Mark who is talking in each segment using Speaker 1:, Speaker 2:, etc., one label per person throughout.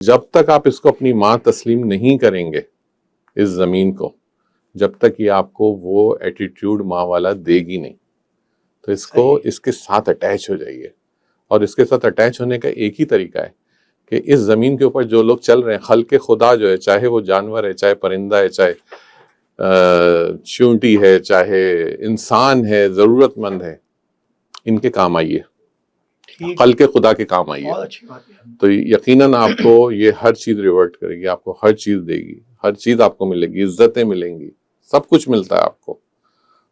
Speaker 1: جب تک آپ اس کو اپنی ماں تسلیم نہیں کریں گے اس زمین کو، جب تک یہ آپ کو وہ ایٹیٹیوڈ ماں والا دے گی نہیں. تو اس کو اس کے ساتھ اٹیچ ہو جائیے. اور اس کے ساتھ اٹیچ ہونے کا ایک ہی طریقہ ہے کہ اس زمین کے اوپر جو لوگ چل رہے ہیں، خلق خدا جو ہے، چاہے وہ جانور ہے، چاہے پرندہ ہے، چاہے چونٹی ہے، چاہے انسان ہے، ضرورت مند ہے، ان کے کام آئیے، خلق خدا کے کام آئیے. تو یقیناً آپ کو یہ ہر چیز ریورٹ کرے گی، آپ کو ہر چیز دے گی، ہر چیز آپ کو ملے گی، عزتیں ملیں گی، سب کچھ ملتا ہے آپ کو.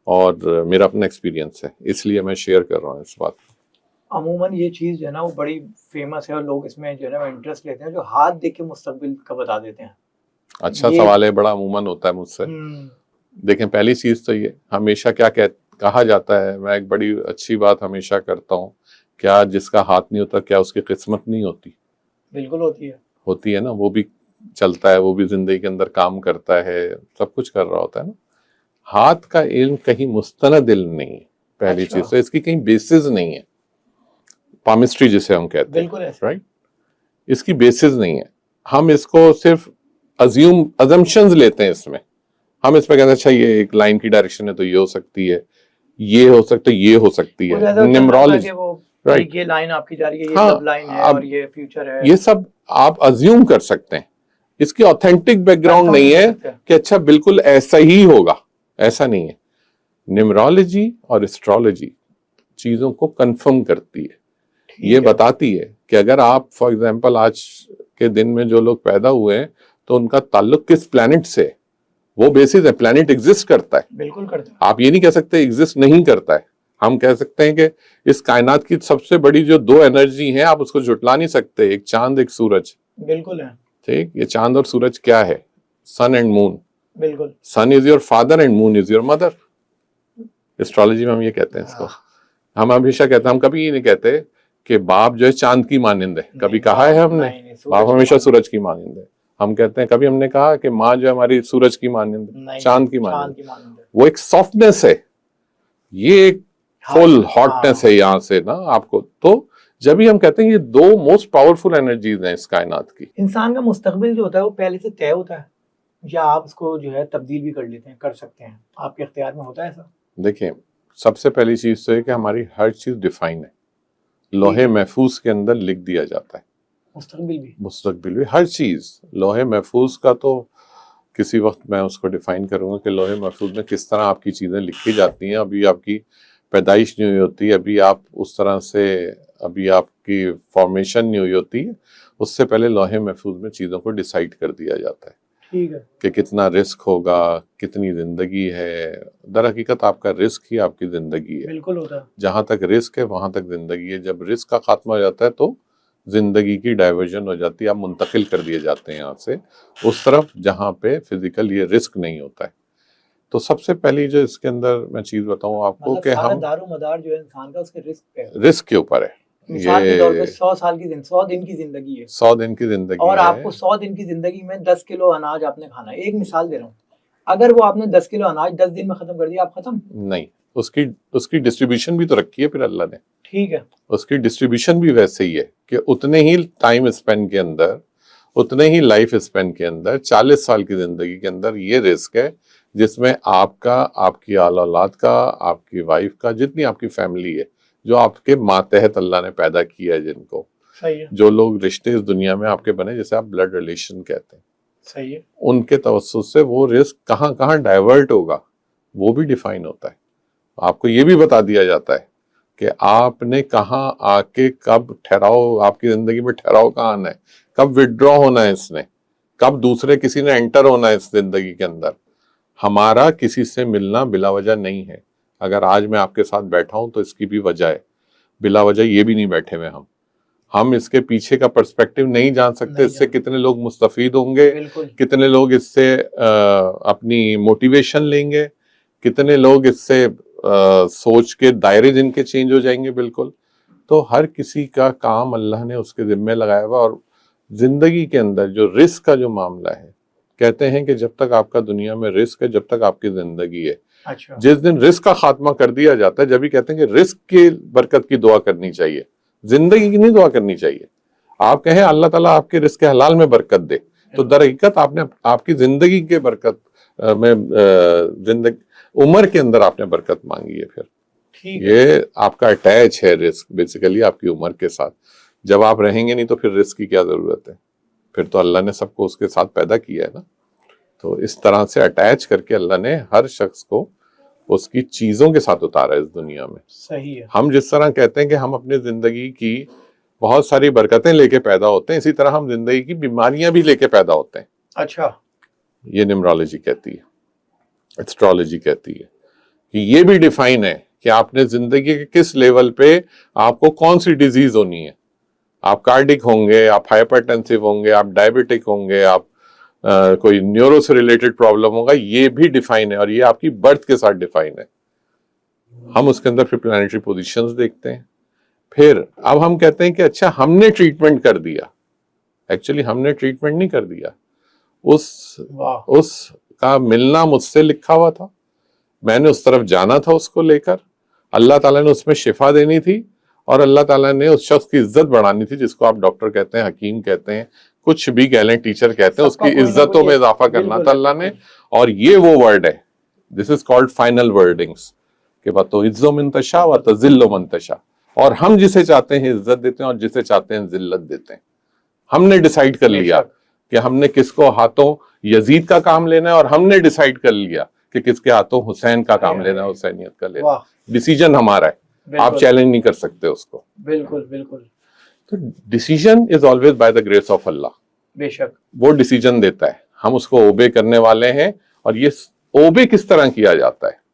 Speaker 1: اور میرا اپنا ایکسپیرینس ہے، اس لیے میں شیئر کر رہا ہوں اس بات.
Speaker 2: عموماً یہ چیز جو ہے نا وہ بڑی فیمس ہے اور لوگ اس میں جو ہے نا انٹرسٹ لیتے ہیں، جو ہاتھ دیکھ کے مستقبل کا بتا دیتے ہیں.
Speaker 1: اچھا سوال ہے، بڑا عموماً ہوتا ہے مجھ سے. دیکھیں پہلی چیز تو یہ ہمیشہ کیا کہا جاتا ہے، میں ایک بڑی اچھی بات ہمیشہ کرتا ہوں، کیا جس کا ہاتھ نہیں ہوتا کیا اس کی قسمت نہیں ہوتی؟
Speaker 2: بالکل ہوتی
Speaker 1: ہے نا. وہ بھی چلتا ہے، وہ بھی زندگی کے اندر کام کرتا ہے، سب کچھ کر رہا ہوتا ہے نا. ہاتھ کا علم کہیں مستند علم نہیں ہے پہلی چیز، تو اس کی کہیں بیسز نہیں ہے. پامسٹری جسے ہم کہتے ہیں، رائٹ، اس کی بیسز نہیں ہے. ہم اس کو صرف ازمپشنز لیتے ہیں. اس میں ہم اس پہ کہتے ہیں اچھا یہ ایک لائن کی ڈائریکشن ہے تو یہ ہو سکتی ہے، یہ ہو سکتا ہے، یہ ہو سکتی ہے. نیمرولوجی، رائٹ،
Speaker 2: یہ لائن آپ کی جا رہی ہے، یہ سب لائن ہے اور یہ فیوچر ہے،
Speaker 1: یہ سب آپ ازیوم کر سکتے ہیں. اس کی آتھینٹک بیک گراؤنڈ نہیں ہے کہ اچھا بالکل ایسا ہی ہوگا، ایسا نہیں ہے. نیمرولوجی اور اسٹرالوجی چیزوں کو کنفرم کرتی ہے. یہ بتاتی ہے کہ اگر آپ فار ایگزامپل آج کے دن میں جو لوگ پیدا ہوئے ہیں تو ان کا تعلق کس پلانٹ سے، وہ بیسس ہے. پلانٹ ایگزسٹ کرتا ہے،
Speaker 2: بالکل کرتا ہے.
Speaker 1: آپ یہ نہیں کہہ سکتے ایگزسٹ نہیں کرتا ہے. ہم کہہ سکتے ہیں کہ اس کائنات کی سب سے بڑی جو دو انرجی ہیں آپ اس کو جھٹلا نہیں سکتے، ایک چاند ایک سورج.
Speaker 2: بالکل ہے.
Speaker 1: ٹھیک، یہ چاند اور سورج کیا ہے؟ Sun and moon.
Speaker 2: بالکل.
Speaker 1: Sun is your father and moon is your mother. Astrology میں ہم یہ کہتے ہیں اس کو. ہم ہمیشہ کہتے ہیں، ہم کبھی یہ نہیں کہتے کہ باپ جو ہے چاند کی مانند ہے. کبھی کہا ہے ہم نے؟ باپ ہمیشہ سورج کی مانند ہے. ہم کہتے ہیں کبھی ہم نے کہا کہ ماں جو ہے ہماری سورج کی مانند ہے، چاند کی مانند ہے. وہ ایک سافٹنس ہے، یہ ایک فل ہاٹنس ہے یہاں سے نا آپ کو. تو جب ہی ہم کہتے ہیں یہ دو موسٹ پاورفل انرجیز ہیں اس کائنات کی.
Speaker 2: انسان کا مستقبل جو ہوتا ہے وہ پہلے سے طے ہوتا ہے یا آپ اس کو جو ہے تبدیل بھی کر لیتے ہیں، کر سکتے ہیں؟ آپ کے اختیار میں ہوتا ہے ایسا؟
Speaker 1: دیکھیں سب سے پہلی چیز تو ہے کہ ہماری ہر چیز ڈیفائن ہے، لوہے محفوظ کے اندر لکھ دیا جاتا ہے. مستقبل بھی ہر چیز لوہے محفوظ کا. تو کسی وقت میں اس کو ڈیفائن کروں گا کہ لوہے محفوظ میں کس طرح آپ کی چیزیں لکھی جاتی ہیں. ابھی آپ کی پیدائش نہیں ہوئی ہوتی، ابھی آپ اس طرح سے، ابھی آپ کی فارمیشن نہیں ہوئی ہوتی، اس سے پہلے لوہے محفوظ میں چیزوں کو ڈیسائیڈ کر دیا جاتا ہے.
Speaker 2: ٹھیک ہے،
Speaker 1: کہ کتنا رسک ہوگا، کتنی زندگی ہے. در حقیقت آپ کا رسک ہی آپ کی زندگی ہے.
Speaker 2: بالکل ہوتا ہے.
Speaker 1: جہاں تک رسک ہے وہاں تک زندگی ہے. جب رسک کا خاتمہ ہو جاتا ہے تو زندگی کی ڈائیورژن ہو جاتی ہے، آپ منتقل کر دیے جاتے ہیں یہاں سے اس طرف جہاں پہ فزیکل یہ رسک نہیں ہوتا ہے. تو سب سے پہلی جو اس کے اندر میں چیز بتاؤں آپ کو کہ ہم
Speaker 2: دار و مدار جو ہے انسان کا اس کے
Speaker 1: رسک کے اوپر ہے.
Speaker 2: مثال کے طور پہ 100 سال کی 100 دن کی زندگی ہے،
Speaker 1: 100 دن کی زندگی
Speaker 2: اور آپ کو 100 دن کی زندگی میں 10 کلو اناج آپ نے کھانا ہے. ایک مثال دے رہا ہوں، اگر وہ آپ نے 10 کلو اناج 10 دن میں ختم کر دیا، آپ ختم
Speaker 1: نہیں. اس کی ڈسٹریبیوشن بھی تو رکھی ہے پھر اللہ نے.
Speaker 2: ٹھیک ہے،
Speaker 1: اس کی ڈسٹریبیوشن بھی ویسے ہی ہے کہ اتنے ہی ٹائم اسپین کے اندر، اتنے ہی لائف اسپین کے اندر، 40 سال کی زندگی کے اندر یہ رسک ہے جس میں آپ کا، آپ کی آل اولاد کا، آپ کی وائف کا، جتنی آپ کی فیملی ہے، جو آپ کے ماتحت اللہ نے پیدا کیا ہے، جن کو،
Speaker 2: صحیح ہے،
Speaker 1: جو لوگ رشتے اس دنیا میں آپ کے بنے جیسے آپ بلڈ ریلیشن کہتے ہیں،
Speaker 2: صحیح ہے،
Speaker 1: ان کے توسط سے وہ رسک کہاں کہاں ڈائیورٹ ہوگا وہ بھی ڈیفائن ہوتا ہے. آپ کو یہ بھی بتا دیا جاتا ہے کہ آپ نے کہاں آ کے کب ٹھہراؤ، آپ کی زندگی میں ٹھہراؤ کہاں آنا ہے، کب وڈرا ہونا ہے اس نے، کب دوسرے کسی نے انٹر ہونا ہے اس زندگی کے اندر. ہمارا کسی سے ملنا بلا وجہ نہیں ہے. اگر آج میں آپ کے ساتھ بیٹھا ہوں تو اس کی بھی وجہ ہے، بلا وجہ یہ بھی نہیں بیٹھے ہوئے ہم اس کے پیچھے کا پرسپیکٹیو نہیں جان سکتے. اس سے کتنے لوگ مستفید ہوں گے، کتنے لوگ اس سے اپنی موٹیویشن لیں گے، کتنے لوگ اس سے سوچ کے دائرے جن کے چینج ہو جائیں گے. بالکل. تو ہر کسی کا کام اللہ نے اس کے ذمہ لگایا ہوا. اور زندگی کے اندر جو رسک کا جو معاملہ ہے، کہتے ہیں کہ جب تک آپ کا دنیا میں رسک ہے جب تک آپ کی زندگی ہے. جس دن رسک کا خاتمہ کر دیا جاتا ہے جب ہی کہتے ہیں کہ رسک کی برکت کی دعا کرنی چاہیے، زندگی کی نہیں دعا کرنی چاہیے. آپ کہیں اللہ تعالیٰ آپ کے رزق حلال میں برکت دے، تو در حقیقت آپ نے آپ کی زندگی کے برکت میں زندگی عمر کے اندر آپ نے برکت مانگی ہے. پھر یہ آپ کا اٹیچ ہے رزق بیسیکلی آپ کی عمر کے ساتھ. جب آپ رہیں گے نہیں تو پھر رزق کی کیا ضرورت ہے؟ پھر تو اللہ نے سب کو اس کے ساتھ پیدا کیا ہے نا. تو اس طرح سے اٹیچ کر کے اللہ نے ہر شخص کو اس کی چیزوں کے ساتھ اتارا ہے اس دنیا میں.
Speaker 2: صحیح ہے. ہم
Speaker 1: جس طرح کہتے ہیں کہ ہم اپنے زندگی کی بہت ساری برکتیں لے کے پیدا ہوتے ہیں، اسی طرح ہم زندگی کی بیماریاں بھی لے کے پیدا ہوتے ہیں.
Speaker 2: اچھا.
Speaker 1: یہ نیمرولوجی کہتی ہے، ایسٹرولوجی کہتی ہے کہ یہ بھی ڈیفائن ہے کہ آپ نے زندگی کے کس لیول پہ آپ کو کون سی ڈیزیز ہونی ہے. آپ کارڈک ہوں گے، آپ ہائپر ٹینسو ہوں گے، آپ ڈائبٹک ہوں گے، آپ کوئی نیورو سے ریلیٹڈ پرابلم ہوگا، یہ بھی ڈیفائن ہے اور یہ آپ کی برتھ کے ساتھ ڈیفائن ہے. ہم اس کے اندر پھر پلانیٹری پوزیشنز دیکھتے ہیں. پھر اب ہم کہتے ہیں کہ اچھا ہم نے ٹریٹمنٹ کر دیا. ایکچولی ہم نے ٹریٹمنٹ نہیں کر دیا، اس کا ملنا مجھ سے لکھا ہوا تھا، میں نے اس طرف جانا تھا اس کو لے کر. اللہ تعالیٰ نے اس میں شفا دینی تھی اور اللہ تعالیٰ نے اس شخص کی عزت بڑھانی تھی، جس کو آپ ڈاکٹر کہتے ہیں، حکیم کہتے ہیں، کچھ بھی کہہ لیں، ٹیچر کہتے ہیں، اس کی عزتوں میں اضافہ کرنا تھا اللہ نے. اور یہ وہ ورڈ ہے، دس از کالڈ فائنل ورڈنگس، کہ وَتُعِزُّ مَن تَشَاءُ وَتُذِلُّ مَن تَشَاءُ. اور ہم جسے چاہتے ہیں عزت دیتے ہیں اور جسے چاہتے ہیں ذلت دیتے ہیں. ہم نے ڈیسائیڈ کر لیا کہ ہم نے کس کو ہاتھوں یزید کا کام لینا ہے، اور ہم نے ڈیسائیڈ کر لیا کہ کس کے ہاتھوں حسین کا کام لینا ہے، حسینیت کا لینا ہے. ڈیسیجن ہمارا ہے، آپ چیلنج نہیں کر سکتے اس کو.
Speaker 2: بالکل بالکل.
Speaker 1: تو decision is always by the grace of Allah.
Speaker 2: بے شک
Speaker 1: وہ ڈیسیجن دیتا ہے، ہم اس کو اوبے کرنے والے ہیں. اور یہ اوبے کس طرح کیا جاتا ہے؟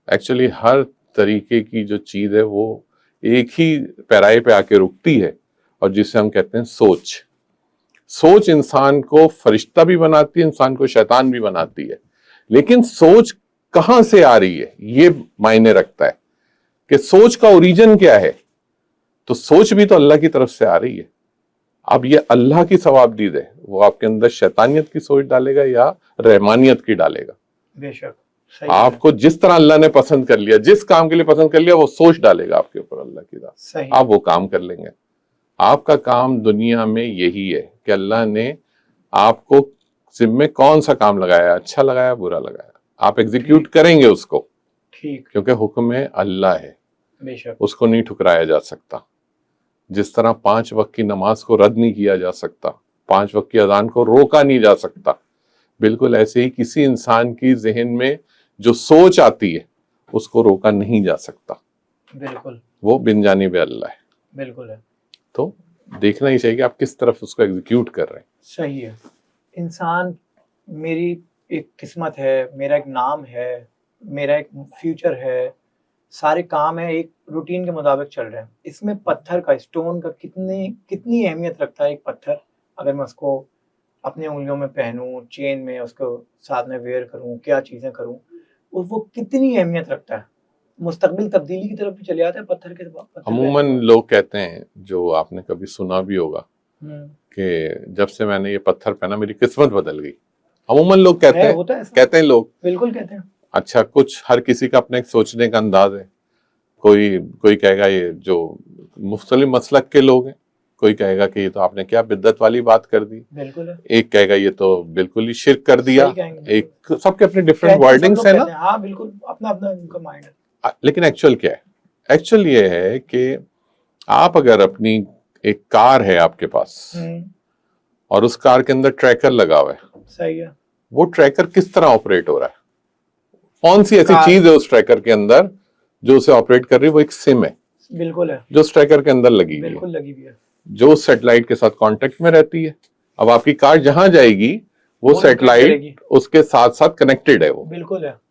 Speaker 1: ایکچولی ہر طریقے کی جو چیز ہے وہ ایک ہی پیرائے پہ آ کے رکتی ہے، اور جسے ہم کہتے ہیں سوچ. سوچ انسان کو فرشتہ بھی بناتی ہے، انسان کو شیطان بھی بناتی ہے. لیکن سوچ کہاں سے آ رہی ہے یہ معنی رکھتا ہے کہ سوچ کا اوریجن کیا ہے. تو سوچ بھی تو اللہ کی طرف سے آ رہی ہے. اب یہ اللہ کی ثواب دید ہے، وہ آپ کے اندر شیطانیت کی سوچ ڈالے گا یا رحمانیت کی ڈالے گا.
Speaker 2: بے شک.
Speaker 1: آپ کو جس طرح اللہ نے پسند کر لیا، جس کام کے لیے پسند کر لیا، وہ سوچ ڈالے گا آپ کے اوپر اللہ کی ذات. آپ وہ کام کر لیں گے. آپ کا کام دنیا میں یہی ہے کہ اللہ نے آپ کو ذمے کون سا کام لگایا، اچھا لگایا برا لگایا، آپ ایگزیکیوٹ کریں گے اس کو. ٹھیک. کیونکہ حکم اللہ ہے، بے شک اس کو نہیں ٹھکرایا جا سکتا. جس طرح 5 وقت کی نماز کو رد نہیں کیا جا سکتا، 5 وقت کی اذان کو روکا نہیں جا سکتا، بالکل ایسے ہی کسی انسان کی ذہن میں جو سوچ آتی ہے اس کو روکا نہیں جا سکتا. بالکل. وہ بن جانب اللہ ہے. بالکل ہے. تو دیکھنا ہی چاہیے کہ آپ کس طرف اس کو ایگزیکیوٹ کر رہے ہیں. صحیح ہے.
Speaker 2: انسان میری ایک قسمت ہے، میرا ایک نام ہے، میرا ایک فیوچر ہے، سارے کام ہیں ایک روٹین کے مطابق چل رہے ہیں. اس میں پتھر کا، اسٹون کا کتنی اہمیت رکھتا ہے ایک پتھر. اگر میں اس کو اپنے انگلیوں میں پہنوں، چین میں اس کو ساتھ میں ویئر کروں، کیا چیزیں کروں، وہ کتنی اہمیت رکھتا ہے. مستقبل تبدیلی کی طرف بھی چلے جاتا ہے پتھر کے.
Speaker 1: عموماً لوگ کہتے ہیں، جو آپ نے کبھی سنا بھی ہوگا، کہ جب سے میں نے یہ پتھر پہنا میری قسمت بدل گئی. عموماً لوگ کہتے ہیں لوگ
Speaker 2: بالکل کہتے ہیں.
Speaker 1: اچھا، کچھ ہر کسی کا اپنے سوچنے کا انداز ہے. کوئی کہے گا یہ جو مختلف مسلک کے لوگ ہیں، کوئی کہے گا کہ یہ تو آپ نے کیا بدعت والی بات کر دی. بالکل. ایک کہے گا یہ تو بالکل ہی شرک کر دیا. ایک سب کے اپنے ڈفرینٹ ورڈنگز ہیں نا.
Speaker 2: ہاں بالکل، اپنا ان کا مائنڈ ہے.
Speaker 1: لیکن ایکچوئل کیا ہے؟ ایکچوئل یہ ہے کہ آپ اگر اپنی ایک کار ہے آپ کے پاس، اور اس کار کے اندر ٹریکر لگا ہوا ہے. صحیح ہے. وہ ٹریکر کس طرح آپریٹ ہو رہا ہے؟ کون سی ایسی چیز ہے اس ٹریکر کے اندر جو اسے آپریٹ کر رہی ہے؟ وہ ایک سم ہے. بالکل ہے. جو اس ٹریکر کے اندر لگی ہوئی ہے، جو سیٹلائٹ کے ساتھ کانٹیکٹ میں رہتی ہے. اب آپ کی کار جہاں جائے گی وہ سیٹلائٹ اس کے ساتھ ساتھ کنیکٹڈ ہے. وہ بالکل ہے.